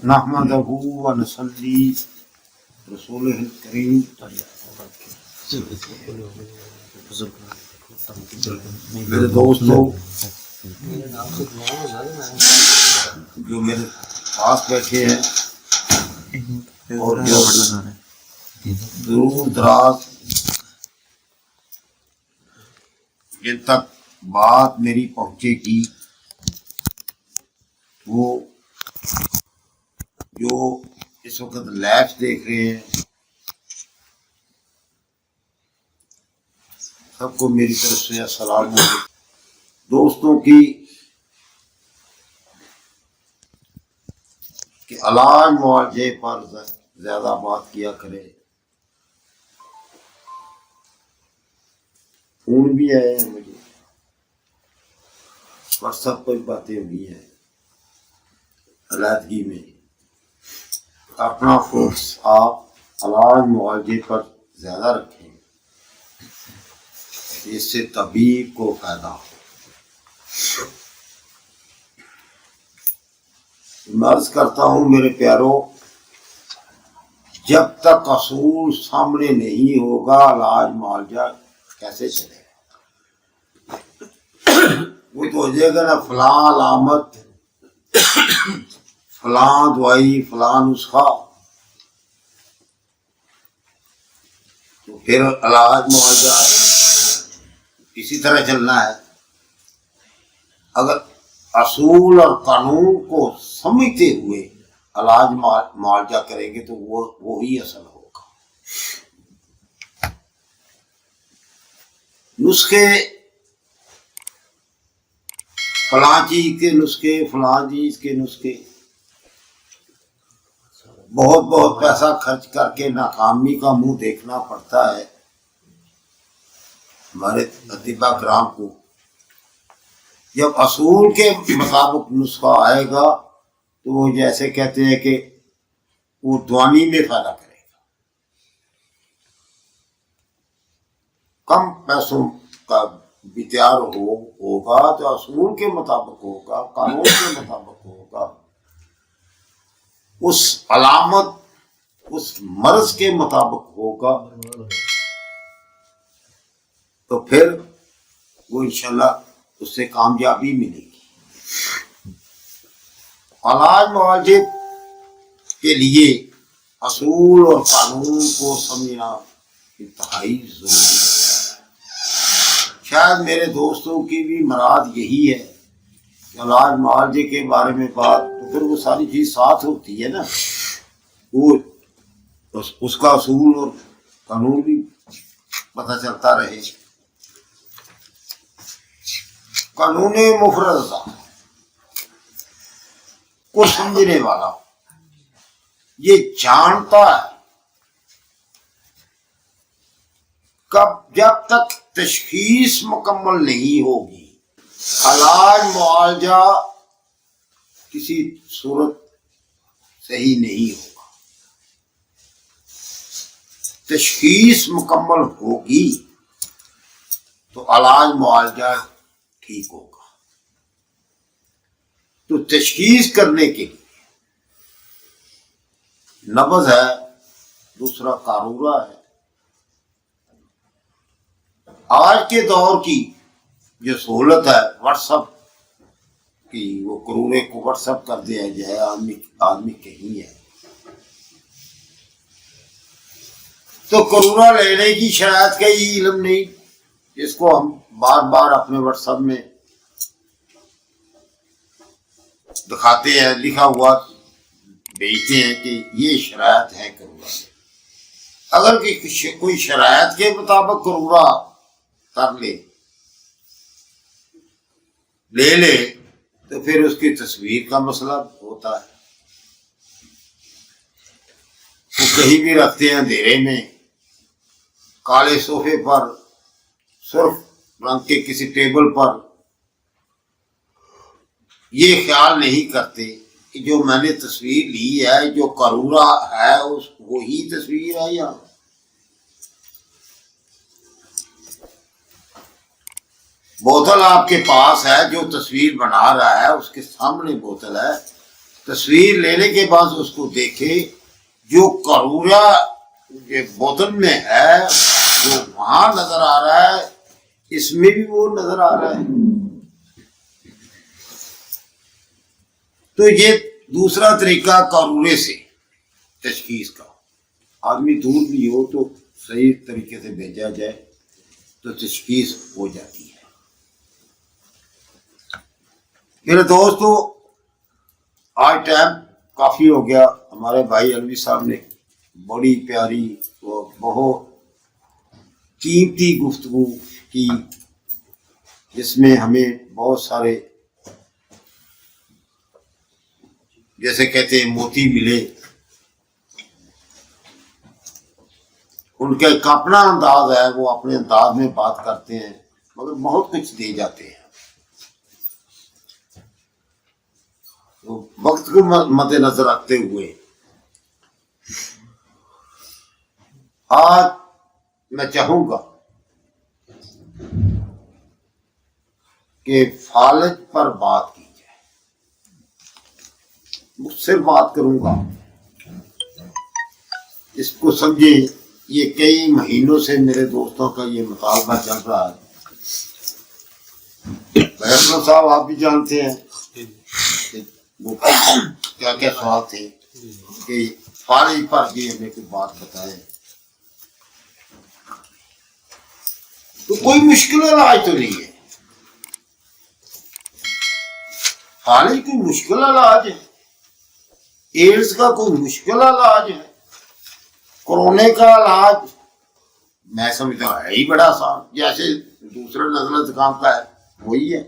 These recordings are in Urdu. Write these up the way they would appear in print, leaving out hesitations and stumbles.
نحمدہ و نصلی رسولہ الکریم۔ میرے دوستو جو میرے پاس بیٹھے ہیں اور جو دور دراز جن تک بات میری پہنچے گی، وہ جو اس وقت لائف دیکھ رہے ہیں، سب کو میری طرف سے السلام علیکم۔ دوستوں کی کہ علاج معالجے پر زیادہ بات کیا کرے، فون بھی آئے ہیں مجھے، واٹس ایپ پر باتیں ہوئی ہیں، علیحدگی میں اپنا فوکس آپ علاج معالجے پر زیادہ رکھیں، اس سے طبیب کو فائدہ ہو۔ میں عرض کرتا ہوں میرے پیارو، جب تک اصول سامنے نہیں ہوگا علاج معالجہ کیسے چلے گا؟ وہ تو ہو جائے گا نا، فلاں علامت، فلاں دوائی، فلاں نسخہ، تو پھر علاج معالجہ اسی طرح چلنا ہے۔ اگر اصول اور قانون کو سمجھتے ہوئے علاج معالجہ کریں گے تو وہی اصل ہوگا۔ نسخے، فلاں چیز کے نسخے، فلاں چیز کے نسخے، بہت بہت پیسہ خرچ کر کے ناکامی کا منہ دیکھنا پڑتا ہے ہمارے اطباء کرام کو۔ جب اصول کے مطابق نسخہ آئے گا تو وہ جیسے کہتے ہیں کہ وہ دوانی میں فائدہ کرے گا، کم پیسوں کا بھی تیار ہوگا تو اصول کے مطابق ہوگا، قانون کے مطابق ہوگا، اس علامت، اس مرض کے مطابق ہوگا، تو پھر وہ انشاءاللہ اس سے کامیابی ملے گی۔ علاج معالجے کے لیے اصول اور قانون کو سمجھنا انتہائی ضروری ہے۔ شاید میرے دوستوں کی بھی مراد یہی ہے کہ علاج معالجے کے بارے میں بات، تو پھر وہ ساری چیز ساتھ ہوتی ہے نا، وہ اس کا اصول اور قانون بھی پتہ چلتا رہے۔ قانون مفرزہ کو سمجھنے والا یہ جانتا ہے جب تک تشخیص مکمل نہیں ہوگی علاج معالجہ کسی صورت صحیح نہیں ہوگا۔ تشخیص مکمل ہوگی تو علاج معالجہ ٹھیک ہوگا۔ تو تشخیص کرنے کے لیے نبض ہے، دوسرا قارورہ ہے۔ آج کے دور کی جو سہولت ہے واٹس ایپ کی، وہ قرورے کو واٹس ایپ کر دیا جائے، آدمی کہیں ہے تو قرورہ لینے کی شرائط کا ہی علم نہیں، جس کو ہم بار بار اپنے واٹس ایپ میں دکھاتے ہیں، لکھا ہوا بھیجتے ہیں کہ یہ شرائط ہے قرورہ۔ اگر کوئی شرائط کے مطابق قرورہ کر لے تو پھر اس کی تصویر کا مسئلہ ہوتا ہے۔ وہ کہیں بھی رکھتے ہیں اندھیرے میں، کالے صوفے پر، سرخ رنگ کے کسی ٹیبل پر، یہ خیال نہیں کرتے کہ جو میں نے تصویر لی ہے، جو قرورہ ہے، وہی تصویر ہے یا بوتل آپ کے پاس ہے، جو تصویر بنا رہا ہے اس کے سامنے بوتل ہے، تصویر لینے کے بعد اس کو دیکھے، جو کرورا یہ بوتل میں ہے وہ وہاں نظر آ رہا ہے، اس میں بھی وہ نظر آ رہا ہے. تو یہ دوسرا طریقہ کرورے سے تشخیص کا. آدمی دور بھی ہو تو صحیح طریقے سے بھیجا جائے تو تشخیص ہو جاتی ہے. میرے دوستو، آج ٹائم کافی ہو گیا. ہمارے بھائی علوی صاحب نے بڑی پیاری اور بہت قیمتی گفتگو کی، جس میں ہمیں بہت سارے جیسے کہتے ہیں موتی ملے. ان کا ایک اپنا انداز ہے، وہ اپنے انداز میں بات کرتے ہیں مگر بہت کچھ دے جاتے ہیں. تو وقت کو مد نظر رکھتے ہوئے آج میں چاہوں گا کہ فالج پر بات کی جائے. مجھ سے بات کروں گا، اس کو سمجھیں. یہ کئی مہینوں سے میرے دوستوں کا یہ مطالبہ چل رہا ہے. بحر صاحب آپ بھی جانتے ہیں وہ کیا کیا سوال تھے کہ فالج پر بھی ہمیں کوئی بات بتائے. تو کوئی مشکل علاج تو نہیں ہے، فالج کوئی مشکل علاج ہے، ایڈز کا کوئی مشکل علاج ہے، کورونا کا علاج میں سمجھتا ہوں ہے ہی بڑا آسان، جیسے دوسرے نزلہ زکام کا ہے وہی ہے.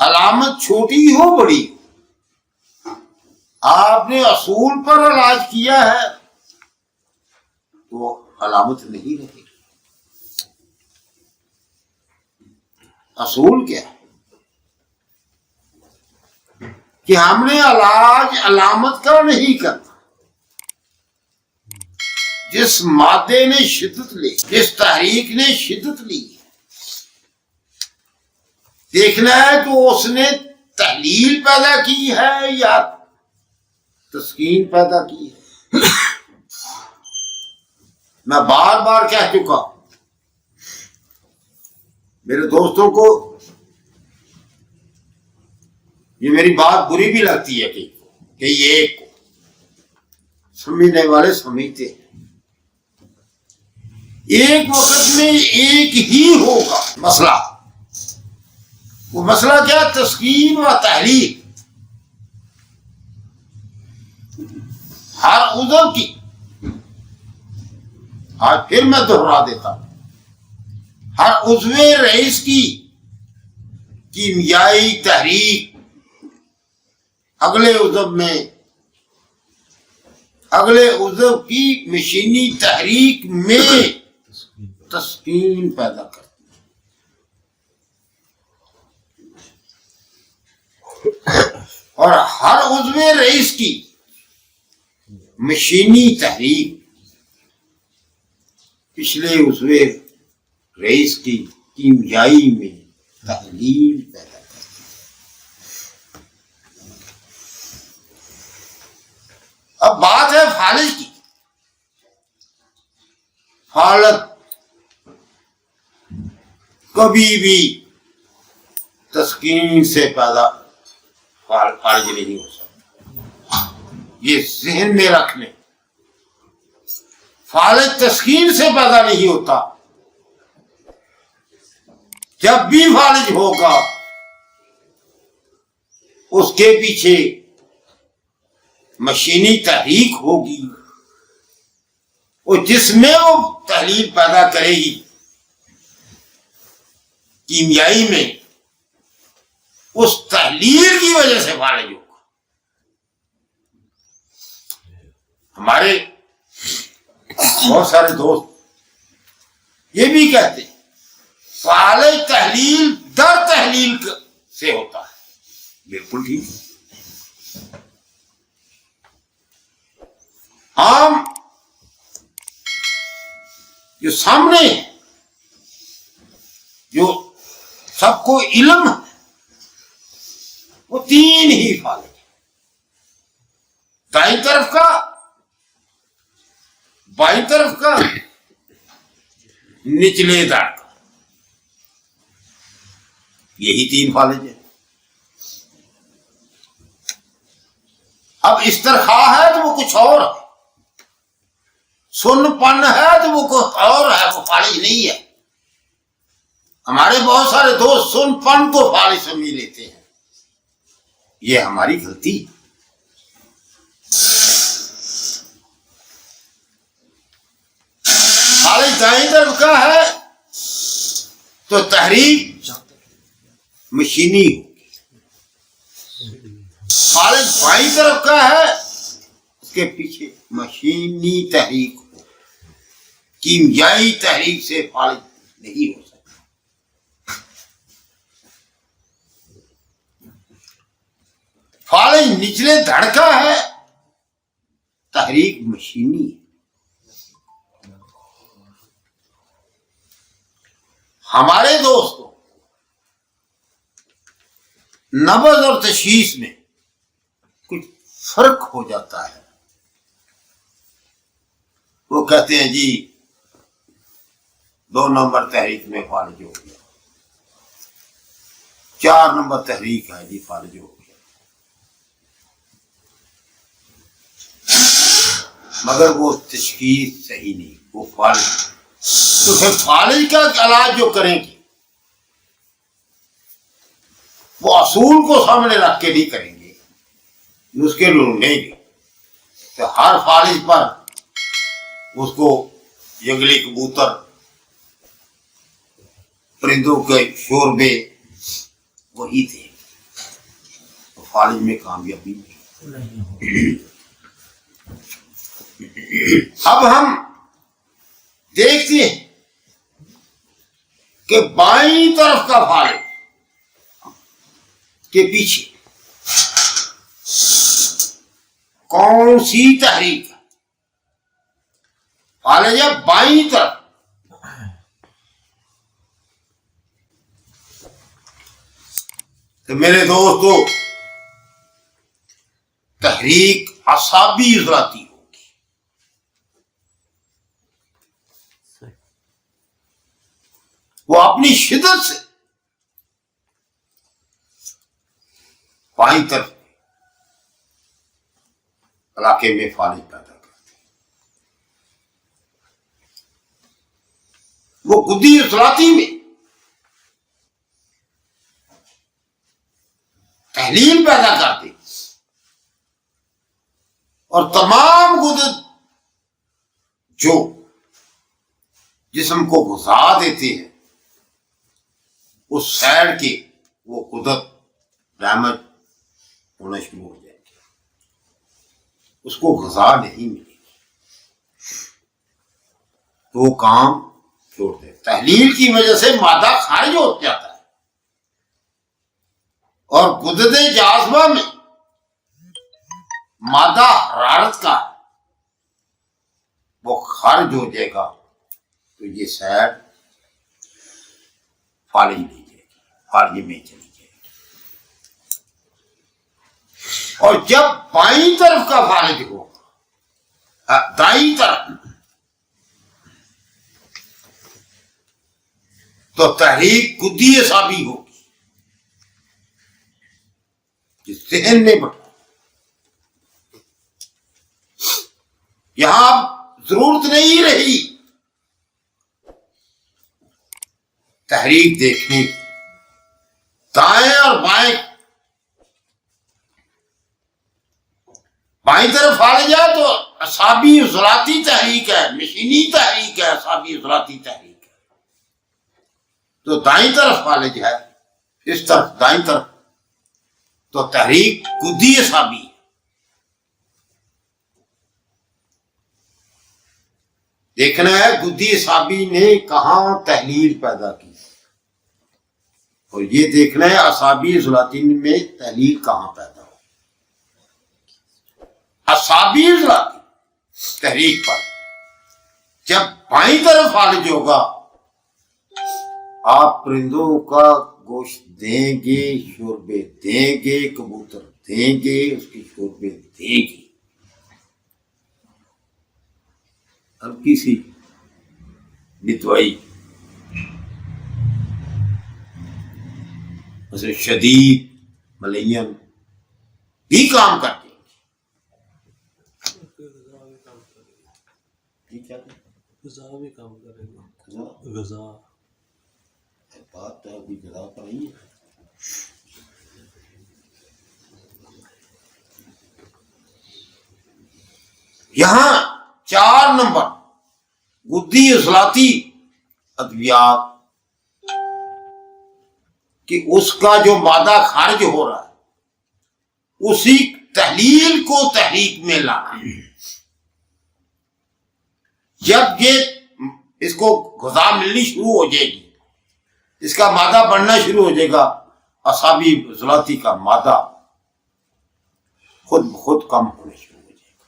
علامت چھوٹی ہو بڑی، آپ نے اصول پر علاج کیا ہے تو علامت نہیں رہے گی. اصول کیا ہے کہ ہم نے علاج علامت کا نہیں کرنا. جس مادے نے شدت لی، جس تحریک نے شدت لی، دیکھنا ہے کہ اس نے تحلیل پیدا کی ہے یا تسکین پیدا کی ہے. میں بار بار کہہ چکا ہوں میرے دوستوں کو، یہ میری بات بری بھی لگتی ہے کہ یہ ایک کو سمجھنے والے سمجھتے ہیں. ایک وقت میں ایک ہی ہوگا مسئلہ. وہ مسئلہ کیا؟ تسکین و تحلیل. ہر عضو کی، آج پھر میں دوہرا دیتا ہوں، ہر عضو رئیس کی کیمیائی تحریک اگلے عضو کی مشینی تحریک میں تسکین پیدا کرتی اور ہر عضو رئیس کی مشینی تحریک پچھلے عضو رئیس کی کیمیائی میں تحلیل پیدا کرتی. اب بات ہے فالج کی. حالت کبھی بھی تسکین سے پیدا فالج نہیں ہو سکتا. یہ ذہن میں رکھ لیں. فالج تسکین سے پیدا نہیں ہوتا. جب بھی فالج ہوگا اس کے پیچھے مشینی تحریک ہوگی، اور جس میں وہ تحلیل پیدا کرے گی کیمیائی میں، اس تحلیل کی وجہ سے فالج ہوگا. ہمارے بہت سارے دوست یہ بھی کہتے ہیں فالج تحلیل در تحلیل سے ہوتا ہے. بالکل ٹھیک. ہم جو سامنے ہے، جو سب کو علم ہے، وہ تین ہی فالج، دائیں طرف کا، بائیں طرف کا، نچلے دڑ کا، یہی تین فالج ہے۔ اب استرخاء ہے تو وہ کچھ اور ہے، سن پن ہے تو وہ کچھ اور ہے، وہ فالج نہیں ہے۔ ہمارے بہت سارے دوست سن پن کو فالج سمجھ لیتے ہیں، یہ ہماری غلطی ہے۔ فالج دائیں طرف کا ہے تو تحریک مشینی ہوگی، فالج بائیں طرف کا ہے اس کے پیچھے مشینی تحریک ہو، کیمیائی تحریک سے فالج نہیں ہو سکتا۔ فالج نچلے دھڑ کا ہے، تحریک مشینی ہے۔ ہمارے دوستوں نبض اور تشخیص میں کچھ فرق ہو جاتا ہے۔ وہ کہتے ہیں جی 2 نمبر تحریک میں فالج ہو گیا، 4 نمبر تحریک ہے جی فالج ہو گیا، مگر وہ تشخیص صحیح نہیں، وہ فالج۔ تو پھر فالج کا علاج جو کریں گے وہ اصول کو سامنے رکھ کے نہیں کریں گے، نسخے ڈھونڈیں گے تو ہر فالج پر اس کو جنگلی کبوتر، پرندوں کے شوربے وہی تھے، تو فالج میں کامیابی نہیں۔ اب ہم دیکھتے ہیں کہ بائیں طرف کا فالج کے پیچھے کون سی تحریک ہے؟ فالج ہے بائیں طرف، تو میرے دوستو تحریک اعصابی اضلاعاتی ہوگی۔ وہ اپنی شدت سے بائیں طرف علاقے میں فالج پیدا کرتے ہیں۔ وہ گدی اضلاعاتی میں تحلیل پیدا کرتے اور تمام غدد جو جسم کو غذا دیتے ہیں اس سائڈ کے وہ غدد ڈیمیج ہونا شروع ہو جائے گی، اس کو غذا نہیں ملے گی تو وہ کام چھوڑ دے۔ تحلیل کی وجہ سے مادہ خارج ہو جاتا ہے اور غدد جاذبہ میں مادہ حرارت کا وہ خارج ہو جائے گا تو یہ سائڈ فالج نہیں جائے گی، فالج میں چلی جائے گی۔ اور جب بائیں طرف کا فالج ہوگا، دائیں طرف، تو تحریک گدی اعصابی ہوگی، جس ذہن میں بٹھا۔ یہاں اب ضرورت نہیں رہی تحریک دیکھنے کی، دائیں اور بائیں، بائیں طرف فالج ہے تو اعصابی عضلاتی تحریک ہے، مشینی تحریک ہے، اعصابی عضلاتی تحریک ہے۔ تو دائیں طرف فالج ہے، اس طرف دائیں طرف تو تحریک گدی اعصابی ہے۔ دیکھنا ہے گدی اعصابی نے کہاں تحلیل پیدا کی اور یہ دیکھنا ہے اعصابی عضلاتی میں تحلیل کہاں پیدا ہو۔ اعصابی عضلاتی تحریک پر جب بائیں طرف فالج ہوگا آپ پرندوں کا گوشت دیں گے، شوربے دیں گے، کبوتر دیں گے، اس کی شوربے دیں گے. ہلکی سی نتوائی مثلا شدید ملین بھی کام کرتے ہیں. غذا بھی کام کرے گا. غذا بات تو ابھی غذا پر ہی ہے. یہاں 4 نمبر گدی اصلاتی ادویات کہ اس کا جو مادہ خارج ہو رہا ہے اسی تحلیل کو تحریک میں لانا. جب یہ اس کو غذا ملنی شروع ہو جائے گی، اس کا مادہ بڑھنا شروع ہو جائے گا، اعصابی عضلاتی کا مادہ خود بخود کم ہونے شروع ہو جائے گا.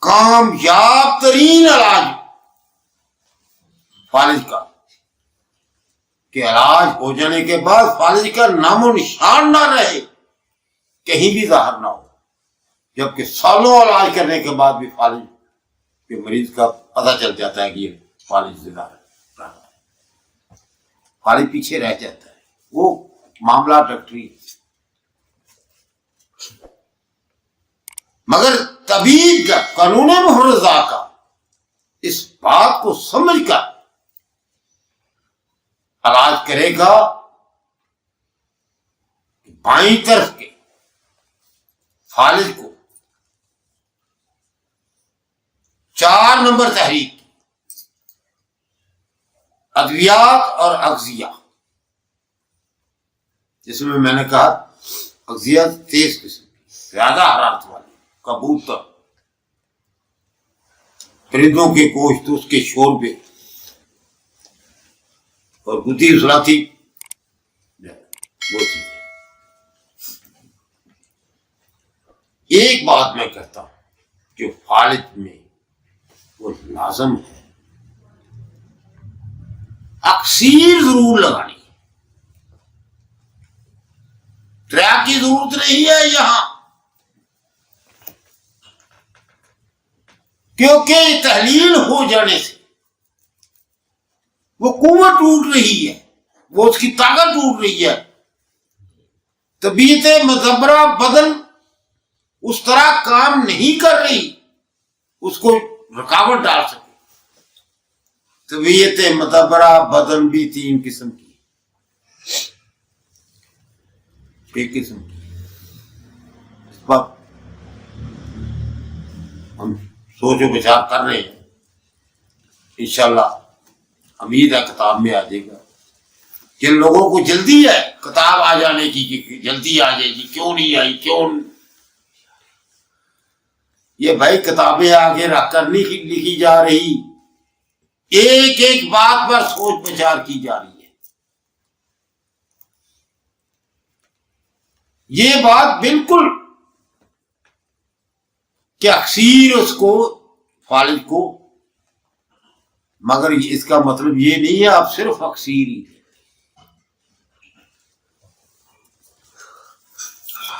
کامیاب ترین علاج فالج کا کہ علاج ہو جانے کے بعد فالج کا نام و نشان نہ رہے، کہیں بھی ظاہر نہ ہو، جبکہ سالوں علاج کرنے کے بعد بھی فالج کے مریض کا پتہ چل جاتا ہے کہ یہ فالج زندہ رہا ہے، فالج پیچھے رہ جاتا ہے. وہ معاملہ ڈاکٹری. مگر طبیب کا قانون محرزہ کا اس بات کو سمجھ کر علاج کرے گا کہ بائیں طرف کے فالج کو 4 نمبر تحریک ادویات اور اغذیہ، جس میں نے کہا اغذیہ تیز قسم کی، زیادہ حرارت والی، کبوتر، پرندوں کے گوشت، اس کے شوربے اور گدی اصلاتی وہ چیزیں. ایک بات میں کہتا ہوں جو فالج میں وہ لازم ہے، اکسیر ضرور لگانی ہے. ٹریپ کی ضرورت نہیں ہے یہاں، کیونکہ تحلیل ہو جانے سے وہ قوت ٹوٹ رہی ہے، وہ اس کی طاقت ٹوٹ رہی ہے. طبیعت مدبرہ بدن اس طرح کام نہیں کر رہی اس کو رکاوٹ ڈال سکے. طبیعت مدبرہ بدن بھی 3 قسم کی، ایک قسم کی اس پر ہم سوچ و بچار کر رہے ہیں، انشاءاللہ امید ہے کتاب میں آ جائے گا. جن لوگوں کو جلدی ہے کتاب آ جانے کی کہ جلدی آ جائے گی، کیوں نہیں آئی، کیوں یہ بھائی کتابیں آگے رکھ کر نہیں لکھی جا رہی، ایک ایک بات پر سوچ بچار کی جا رہی ہے. یہ بات بالکل کہ اکثیر اس کو فالج کو، مگر اس کا مطلب یہ نہیں ہے آپ صرف اکثیر ہی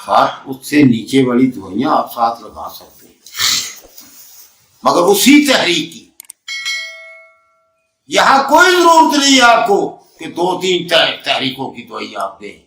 ساتھ، اس سے نیچے والی دوائیاں آپ ساتھ لگا سکتے ہیں، مگر اسی تحریک کی. یہاں کوئی ضرورت نہیں ہے آپ کو کہ 2-3 تحریکوں کی دوائی آپ دیں.